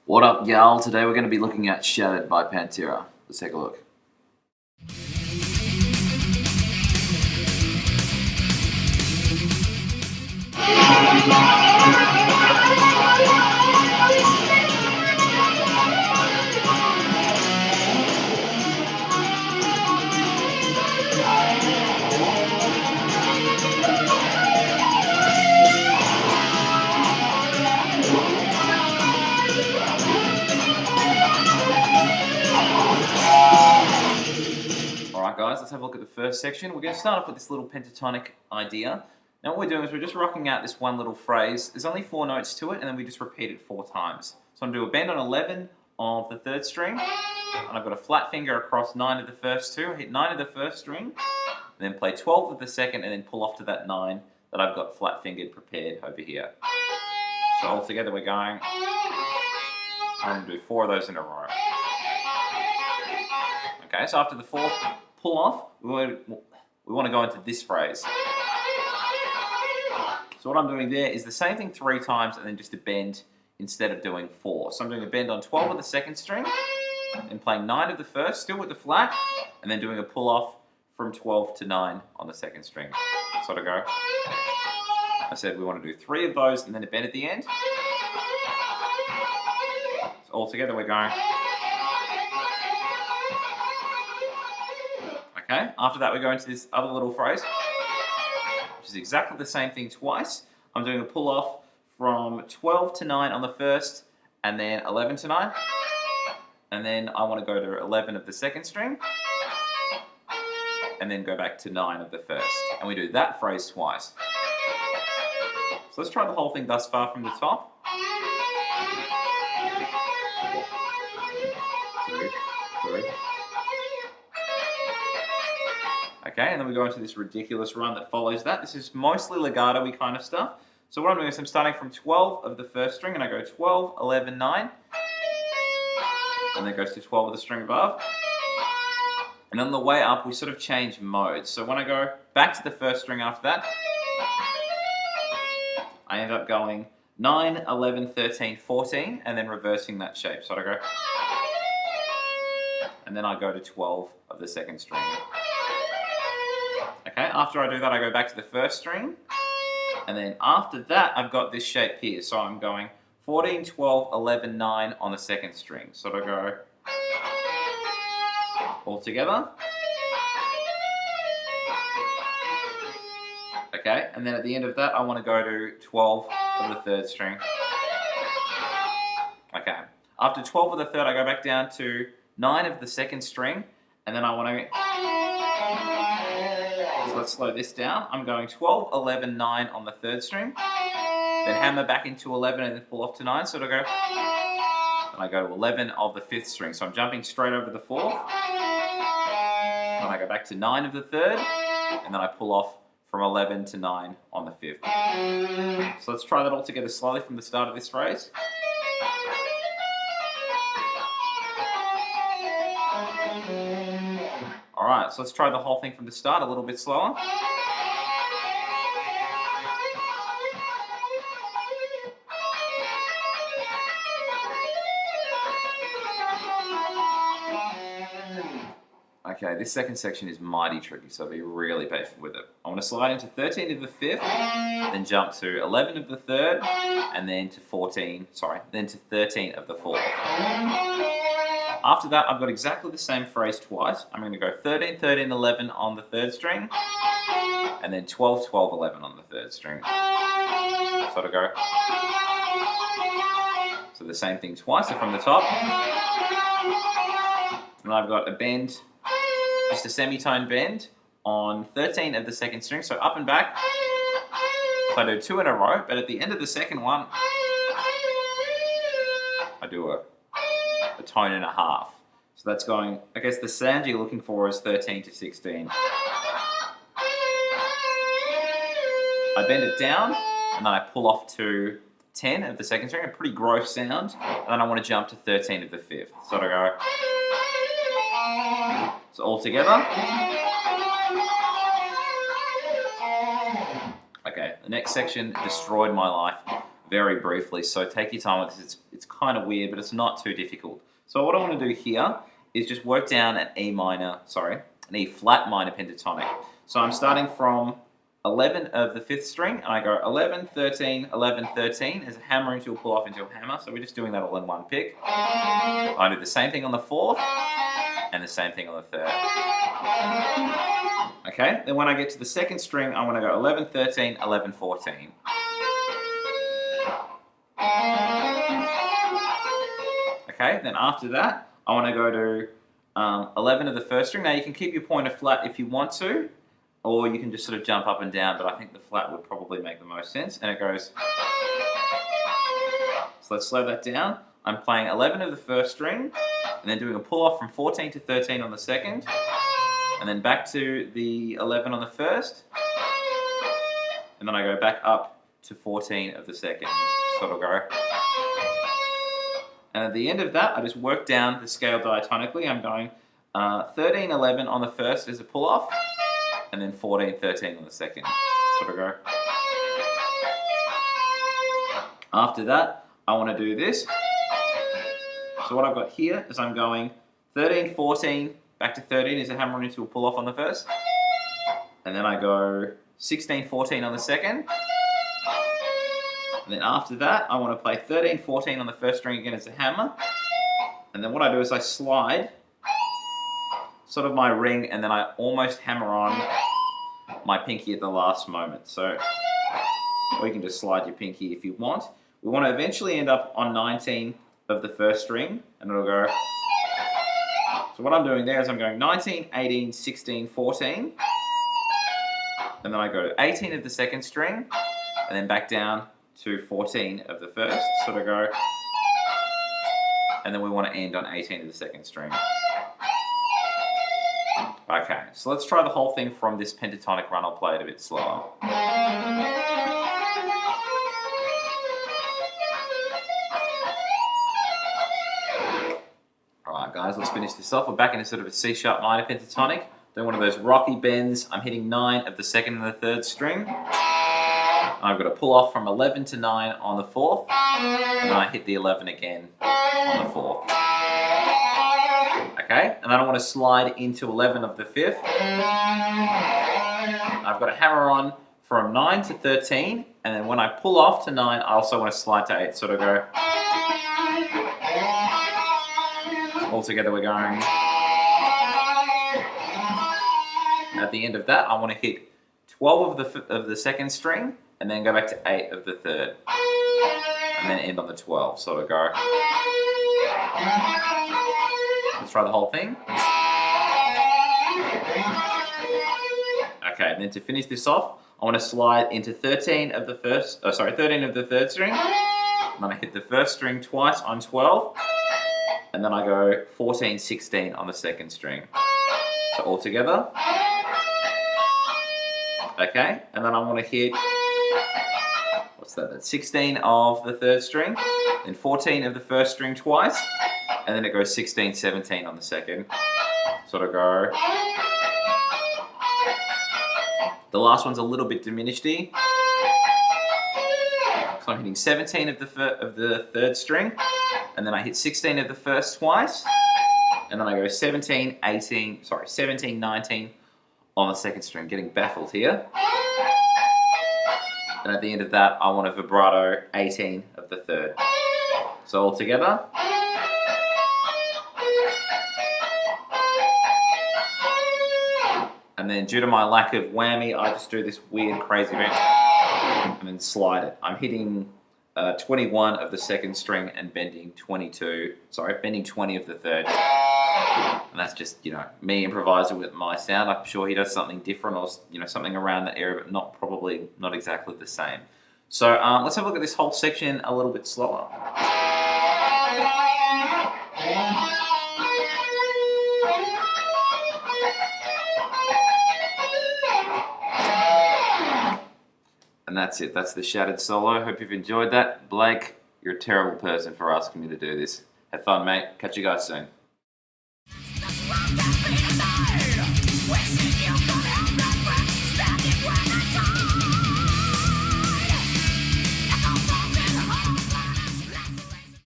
What up, y'all? Today we're going to be looking at Shattered by Pantera. Let's take a look. Alright guys, let's have a look at the first section. We're going to start off with this little pentatonic idea. Now what we're doing is we're just rocking out this one little phrase. There's only 4 notes to it, and then we just repeat it 4 times. So I'm going to do a bend on 11 of the 3rd string, and I've got a flat finger across 9 of the first 2. I hit 9 of the 1st string, and then play 12 of the 2nd, and then pull off to that 9 that I've got flat fingered prepared over here. So all together we're going, I'm going to do 4 of those in a row. Okay, so after the 4th pull off, we want to go into this phrase. So what I'm doing there is the same thing 3 times and then just a bend instead of doing 4. So I'm doing a bend on 12 of the 2nd string and playing 9 of the 1st, still with the flat, and then doing a pull off from 12 to 9 on the 2nd string. Sort of go. I said we want to do 3 of those and then a bend at the end. So all together we're going. Okay, after that we go into this other little phrase, which is exactly the same thing twice. I'm doing a pull off from 12 to 9 on the 1st, and then 11 to 9. And then I want to go to 11 of the 2nd string, and then go back to 9 of the 1st. And we do that phrase twice. So let's try the whole thing thus far from the top. 2, 3. Okay, and then we go into this ridiculous run that follows that. This is mostly legato-y kind of stuff. So what I'm doing is I'm starting from 12 of the 1st string, and I go 12, 11, 9. And then it goes to 12 of the string above. And on the way up, we sort of change modes. So when I go back to the 1st string after that, I end up going 9, 11, 13, 14, and then reversing that shape. So I go, and then I go to 12 of the 2nd string. Okay, after I do that, I go back to the 1st string, and then after that, I've got this shape here. So I'm going 14, 12, 11, 9 on the 2nd string. So I go all together. Okay, and then at the end of that, I want to go to 12 of the 3rd string. Okay, after 12 of the 3rd, I go back down to 9 of the 2nd string, and then I want to... So let's slow this down. I'm going 12, 11, 9 on the 3rd string, then hammer back into 11 and then pull off to 9, so it'll go, and I go to 11 of the 5th string. So I'm jumping straight over the 4th, and I go back to 9 of the 3rd, and then I pull off from 11 to 9 on the 5th. So let's try that all together slowly from the start of this phrase. Alright, so let's try the whole thing from the start a little bit slower. Okay, this second section is mighty tricky, so be really patient with it. I want to slide into 13 of the 5th, then jump to 11 of the 3rd, and then to 13 of the 4th. After that, I've got exactly the same phrase twice. I'm going to go 13, 13, 11 on the 3rd string, and then 12, 12, 11 on the 3rd string. So to go. So the same thing twice, so from the top. And I've got a bend, just a semitone bend on 13 of the 2nd string, so up and back. So I do 2 in a row, but at the end of the 2nd one, I do a tone and a half. So that's going, I guess the sound you're looking for is 13 to 16. I bend it down, and then I pull off to 10 of the 2nd string, a pretty gross sound, and then I want to jump to 13 of the 5th. So I go. So all together. Okay, the next section destroyed my life very briefly, so take your time with this. It's kind of weird, but it's not too difficult. So what I want to do here is just work down an E flat minor pentatonic. So I'm starting from 11 of the 5th string, and I go 11, 13, 11, 13 as a hammer into a pull off into a hammer. So we're just doing that all in one pick. I do the same thing on the 4th, and the same thing on the 3rd. Okay, then when I get to the 2nd string, I want to go 11, 13, 11, 14. Okay, then after that, I want to go to 11 of the 1st string. Now you can keep your pointer flat if you want to, or you can just sort of jump up and down, but I think the flat would probably make the most sense. And it goes, so let's slow that down. I'm playing 11 of the 1st string, and then doing a pull off from 14 to 13 on the 2nd, and then back to the 11 on the 1st, and then I go back up to 14 of the 2nd. So it'll go. And at the end of that, I just work down the scale diatonically. I'm going 13, 11 on the 1st as a pull off, and then 14, 13 on the 2nd. So it'll go. After that, I want to do this. So what I've got here is I'm going 13, 14, back to 13 is a hammer into a pull off on the 1st. And then I go 16, 14 on the 2nd. And then after that, I want to play 13, 14 on the 1st string again as a hammer. And then what I do is I slide sort of my ring, and then I almost hammer on my pinky at the last moment. So, or you can just slide your pinky if you want. We want to eventually end up on 19 of the 1st string, and it'll go. So what I'm doing there is I'm going 19, 18, 16, 14. And then I go to 18 of the 2nd string, and then back down to 14 of the 1st, sort of go, and then we want to end on 18 of the 2nd string. Okay, so let's try the whole thing from this pentatonic run. I'll play it a bit slower. Alright guys, let's finish this off. We're back into sort of a C sharp minor pentatonic. Doing one of those rocky bends. I'm hitting 9 of the 2nd and the 3rd string. I've got to pull off from 11 to 9 on the 4th, and then I hit the 11 again on the 4th. Okay, and then I want to slide into 11 of the 5th. I've got to hammer on from 9 to 13, and then when I pull off to 9, I also want to slide to 8, sort of go. All together we're going. At the end of that, I want to hit 12 of the 2nd string, and then go back to 8 of the 3rd, and then end on the 12. So we go. Let's try the whole thing. Okay, and then to finish this off, I want to slide into 13 of the 3rd string, and then I hit the 1st string twice on 12, and then I go 14, 16 on the 2nd string. So all together. Okay, and then I want to hit, what's that? That's 16 of the 3rd string, then 14 of the 1st string twice, and then it goes 16, 17 on the 2nd. Sort of go. The last one's a little bit diminished-y. So I'm hitting 17 of the 3rd string, and then I hit 16 of the 1st twice, and then I go 17, 19 on the 2nd string, getting baffled here. And at the end of that, I want a vibrato 18 of the 3rd. So all together. And then due to my lack of whammy, I just do this weird, crazy bend and then slide it. I'm hitting 21 of the 2nd string and bending 20 of the 3rd. And that's just, me improvising with my sound. I'm sure he does something different or, something around that area, but not exactly the same. So let's have a look at this whole section a little bit slower. And that's it. That's the shattered solo. Hope you've enjoyed that. Blake, you're a terrible person for asking me to do this. Have fun, mate. Catch you guys soon.